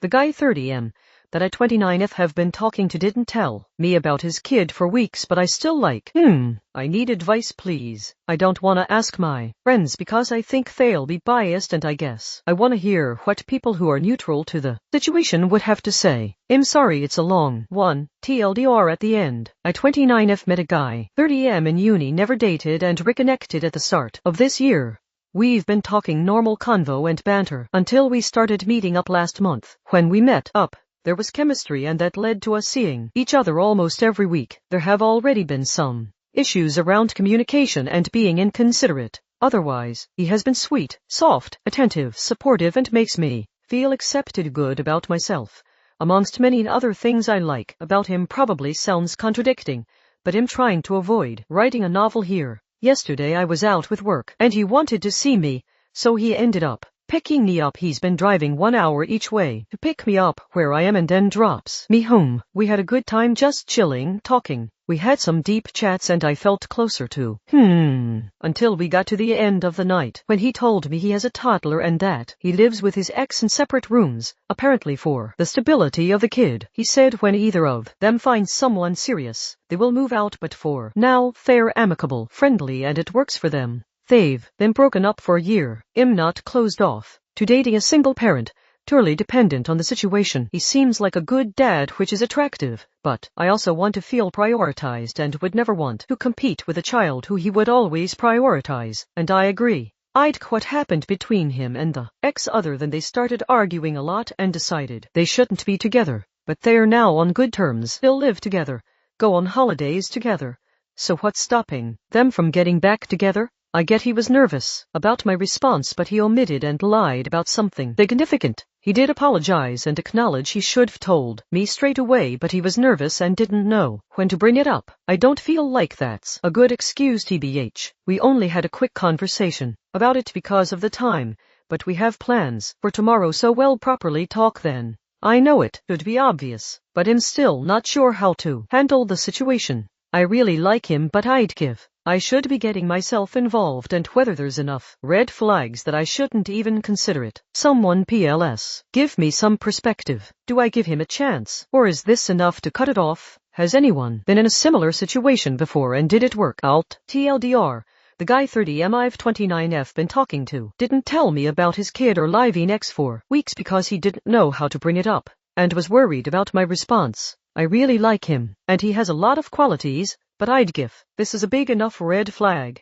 The guy 30M that I 29F have been talking to didn't tell me about his kid for weeks, but I still like. I need advice, please. I don't want to ask my friends because I think they'll be biased, and I guess I want to hear what people who are neutral to the situation would have to say. I'm sorry it's a long one. TLDR at the end. I 29F met a guy 30M in uni, never dated, and reconnected at the start of this year. We've been talking normal convo and banter until we started meeting up last month. When we met up, there was chemistry, and that led to us seeing each other almost every week. There have already been some issues around communication and being inconsiderate. Otherwise, he has been sweet, soft, attentive, supportive, and makes me feel accepted, good about myself. Amongst many other things I like about him. Probably sounds contradicting, but I'm trying to avoid writing a novel here. Yesterday I was out with work, and he wanted to see me, so he ended up picking me up. He's been driving 1 hour each way to pick me up where I am and then drops me home. We had a good time just chilling, talking. We had some deep chats and I felt closer to until we got to the end of the night when he told me he has a toddler and that he lives with his ex in separate rooms, apparently for the stability of the kid. He said when either of them finds someone serious, they will move out, but for now they're amicable, friendly, and it works for them. They've been broken up for a year. I'm not closed off to dating a single parent, purely dependent on the situation. He seems like a good dad, which is attractive, but I also want to feel prioritized and would never want to compete with a child who he would always prioritize. And I agree. What happened between him and the ex other than they started arguing a lot and decided they shouldn't be together, but they're now on good terms. They'll live together, go on holidays together. So what's stopping them from getting back together? I get he was nervous about my response, but he omitted and lied about something significant. He did apologize and acknowledge he should have told me straight away, but he was nervous and didn't know when to bring it up. I don't feel like that's a good excuse, tbh. We only had a quick conversation about it because of the time, but we have plans for tomorrow, so we'll properly talk then. I know it should be obvious, but I'm still not sure how to handle the situation. I really like him, but I should be getting myself involved, and whether there's enough red flags that I shouldn't even consider it. Someone PLS. Give me some perspective. Do I give him a chance, or is this enough to cut it off? Has anyone been in a similar situation before, and did it work out? TLDR. The guy 30M I've 29F been talking to didn't tell me about his kid or living ex for weeks because he didn't know how to bring it up and was worried about my response. I really like him, and he has a lot of qualities, but this is a big enough red flag.